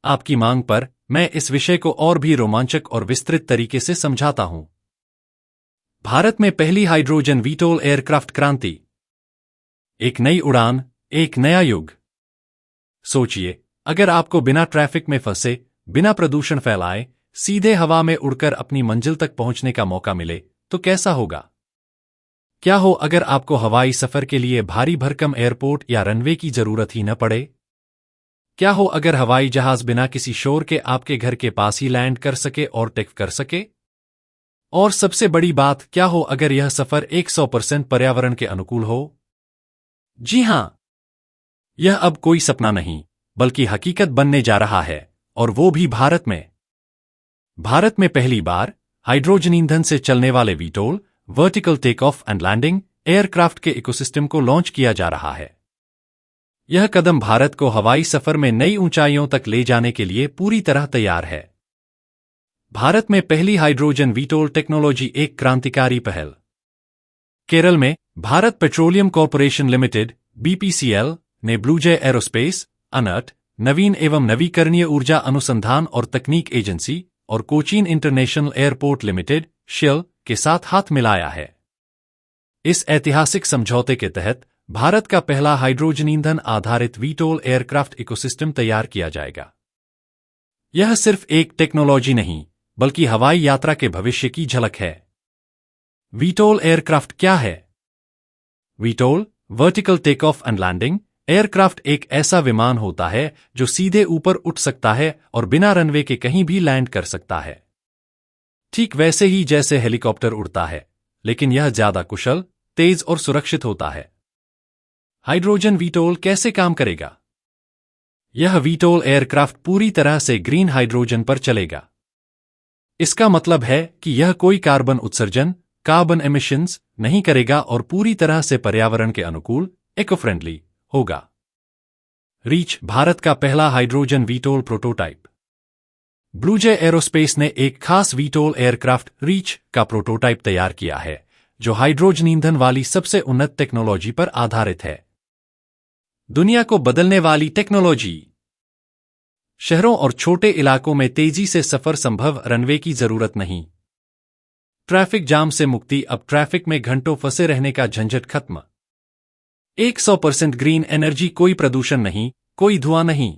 आपकी मांग पर मैं इस विषय को और भी रोमांचक और विस्तृत तरीके से समझाता हूं। भारत में पहली हाइड्रोजन वीटोल एयरक्राफ्ट क्रांति। एक नई उड़ान, एक नया युग। सोचिए, अगर आपको बिना ट्रैफिक में फंसे, बिना प्रदूषण फैलाए, सीधे हवा में उड़कर अपनी मंजिल तक पहुंचने का मौका मिले, तो कैसा होगा? क्या हो अगर आपको हवाई सफर के लिए भारी भरकम एयरपोर्ट या रनवे की जरूरत ही न पड़े? क्या हो अगर हवाई जहाज बिना किसी शोर के आपके घर के पास ही लैंड कर सके और टेक कर सके? और सबसे बड़ी बात, क्या हो अगर यह सफर 100% पर्यावरण के अनुकूल हो? जी हां, यह अब कोई सपना नहीं, बल्कि हकीकत बनने जा रहा है, और वो भी भारत में। भारत में पहली बार हाइड्रोजन ईंधन से चलने वाले VTOL vertical take off and landing aircraft के इकोसिस्टम को लॉन्च किया जा रहा है। यह कदम भारत को हवाई सफर में नई ऊंचाइयों तक ले जाने के लिए पूरी तरह तैयार है। भारत में पहली हाइड्रोजन वीटोल टेक्नोलॉजी एक क्रांतिकारी पहल। केरल में Bharat petroleum corporation limited (BPCL) ने ब्लूजे एरोस्पेस, अनर्ट, नवीन एवं नवीकरणीय ऊर्जा अनुसंधान और तकनीक एजेंसी और Cochin international airport limited (SHIL) के साथ हाथ मिलाया है। इस ऐतिहासिक समझौते के तहत भारत का पहला हाइड्रोजन ईंधन आधारित वीटोल एयरक्राफ्ट इकोसिस्टम तैयार किया जाएगा। यह सिर्फ एक टेक्नोलॉजी नहीं, बल्कि हवाई यात्रा के भविष्य की झलक है। वीटोल एयरक्राफ्ट क्या है? VTOL vertical take off and landing aircraft एक ऐसा विमान होता है जो सीधे ऊपर उठ सकता है और बिना रनवे के कहीं भी लैंड कर सकता है। ठीक वैसे ही जैसे हेलीकॉप्टर उड़ता है, लेकिन यह ज्यादा कुशल, तेज और सुरक्षित होता है। हाइड्रोजन वीटोल कैसे काम करेगा? यह वीटोल एयरक्राफ्ट पूरी तरह से ग्रीन हाइड्रोजन पर चलेगा। इसका मतलब है कि यह कोई कार्बन उत्सर्जन, कार्बन एमिशंस नहीं करेगा और पूरी तरह से पर्यावरण के अनुकूल, इको फ्रेंडली होगा। रीच भारत का पहला हाइड्रोजन वीटोल प्रोटोटाइप। ब्लूजे एरोस्पेस ने एक खास वीटोल एयरक्राफ्ट रीच का प्रोटोटाइप तैयार किया है, जो हाइड्रोजन ईंधन वाली सबसे उन्नत टेक्नोलॉजी पर आधारित है। दुनिया को बदलने वाली टेक्नोलॉजी। शहरों और छोटे इलाकों में तेजी से सफर संभव, रनवे की जरूरत नहीं। ट्रैफिक जाम से मुक्ति, अब ट्रैफिक में घंटों फंसे रहने का झंझट खत्म। 100% ग्रीन एनर्जी, कोई प्रदूषण नहीं, कोई धुआं नहीं।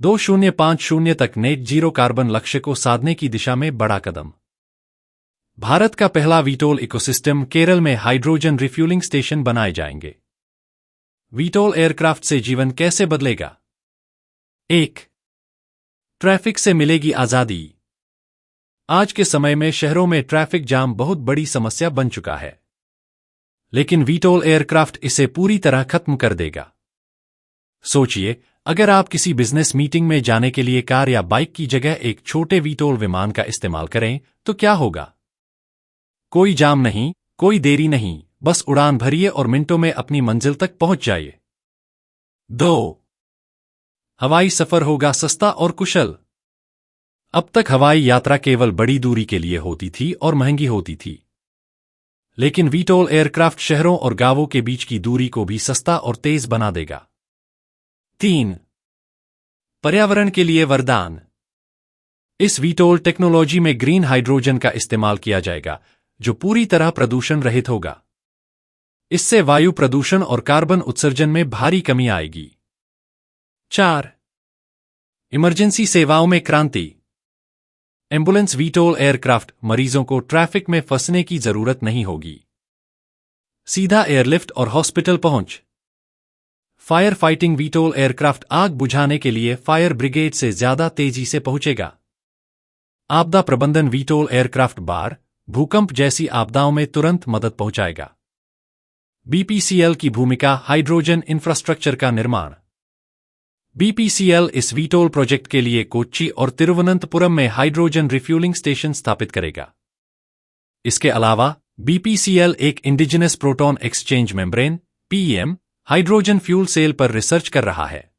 2050 तक नेट जीरो कार्बन लक्ष्य को साधने की दिशा में बड़ा कदम। भारत का पहला वीटोल इकोसिस्टम। केरल में हाइड्रोजन रिफ्यूलिंग स्टेशन बनाए जाएंगे। वीटोल एयरक्राफ्ट से जीवन कैसे बदलेगा? 1. ट्रैफिक से मिलेगी आजादी। आज के समय में शहरों में ट्रैफिक जाम बहुत बड़ी समस्या बन चुका है, लेकिन वीटोल एयरक्राफ्ट इसे पूरी तरह खत्म कर देगा। सोचिए, अगर आप किसी बिजनेस मीटिंग में जाने के लिए कार या बाइक की जगह एक छोटे वीटोल विमान का इस्तेमाल करें, तो क्या होगा? कोई जाम नहीं, कोई देरी नहीं, बस उड़ान भरिए और मिनटों में अपनी मंजिल तक पहुंच जाइए। 2. हवाई सफर होगा सस्ता और कुशल। अब तक हवाई यात्रा केवल बड़ी दूरी के लिए होती थी और महंगी होती थी, लेकिन वीटोल एयरक्राफ्ट शहरों और गांवों के बीच की दूरी को भी सस्ता और तेज बना देगा। 3. पर्यावरण के लिए वरदान। इस वीटोल टेक्नोलॉजी में ग्रीन हाइड्रोजन का इस्तेमाल किया जाएगा, जो पूरी तरह प्रदूषण रहित होगा। इससे वायु प्रदूषण और कार्बन उत्सर्जन में भारी कमी आएगी। 4. इमरजेंसी सेवाओं में क्रांति। एम्बुलेंस वीटोल एयरक्राफ्ट, मरीजों को ट्रैफिक में फंसने की जरूरत नहीं होगी। सीधा एयरलिफ्ट और हॉस्पिटल पहुंच। फायर फाइटिंग वीटोल एयरक्राफ्ट आग बुझाने के लिए फायर ब्रिगेड से ज्यादा तेजी से पहुंचेगा। आपदा प्रबंधन वीटोल एयरक्राफ्ट बाढ़, भूकंप जैसी आपदाओं में तुरंत मदद पहुंचाएगा। BPCL की भूमिका, हाइड्रोजन इंफ्रास्ट्रक्चर का निर्माण। BPCL इस वीटोल प्रोजेक्ट के लिए कोच्चि और तिरुवनंतपुरम में हाइड्रोजन रिफ्यूलिंग स्टेशन स्थापित करेगा। इसके अलावा BPCL एक indigenous proton exchange membrane (PEM) hydrogen fuel cell पर रिसर्च कर रहा है।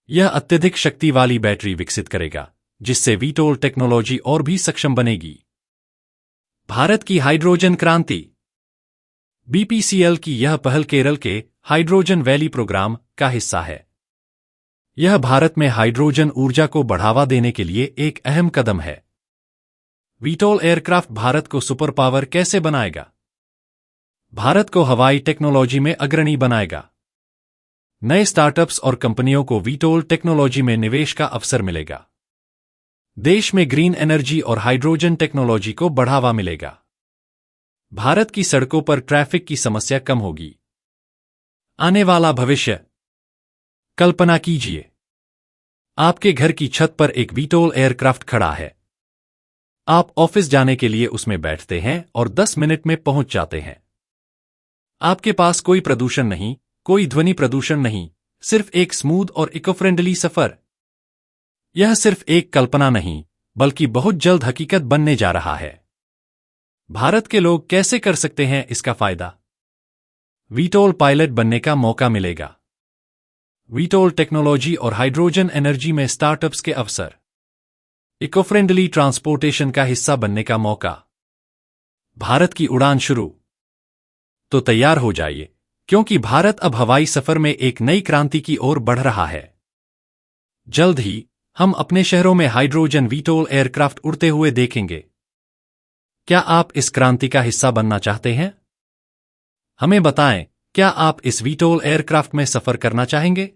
यह अत्यधिक शक्ति वाली बैटरी विकसित करेगा, जिससे वीटोल टेक्नोलॉजी और भी सक्षम बनेगी। भारत की हाइड्रोजन क्रांति। BPCL की यह पहल केरल के हाइड्रोजन वैली प्रोग्राम का हिस्सा है। यह भारत में हाइड्रोजन ऊर्जा को बढ़ावा देने के लिए एक अहम कदम है। वीटोल एयरक्राफ्ट भारत को सुपर पावर कैसे बनाएगा? भारत को हवाई टेक्नोलॉजी में अग्रणी बनाएगा। नए स्टार्टअप्स और कंपनियों को वीटोल टेक्नोलॉजी में निवेश का अवसर मिलेगा। देश में ग्रीन एनर्जी और हाइड्रोजन टेक्नोलॉजी को बढ़ावा मिलेगा। भारत की सड़कों पर ट्रैफिक की समस्या कम होगी। आने वाला भविष्य। कल्पना कीजिए, आपके घर की छत पर एक वीटोल एयरक्राफ्ट खड़ा है। आप ऑफिस जाने के लिए उसमें बैठते हैं और 10 मिनट में पहुंच जाते हैं। आपके पास कोई प्रदूषण नहीं, कोई ध्वनि प्रदूषण नहीं, सिर्फ एक स्मूथ और इको फ्रेंडली सफर। यह सिर्फ एक कल्पना नहीं, बल्कि बहुत जल्द हकीकत बनने जा रहा है। भारत के लोग कैसे कर सकते हैं इसका फायदा? वीटोल पायलट बनने का मौका मिलेगा। वीटोल टेक्नोलॉजी और हाइड्रोजन एनर्जी में स्टार्टअप्स के अवसर। इको फ्रेंडली ट्रांसपोर्टेशन का हिस्सा बनने का मौका। भारत की उड़ान शुरू। तो तैयार हो जाइए, क्योंकि भारत अब हवाई सफर में एक नई क्रांति की ओर बढ़ रहा है। जल्द ही हम अपने शहरों में हाइड्रोजन वीटोल एयरक्राफ्ट उड़ते हुए देखेंगे। क्या आप इस क्रांति का हिस्सा बनना चाहते हैं? हमें बताएं, क्या आप इस वीटोल एयरक्राफ्ट में सफर करना चाहेंगे?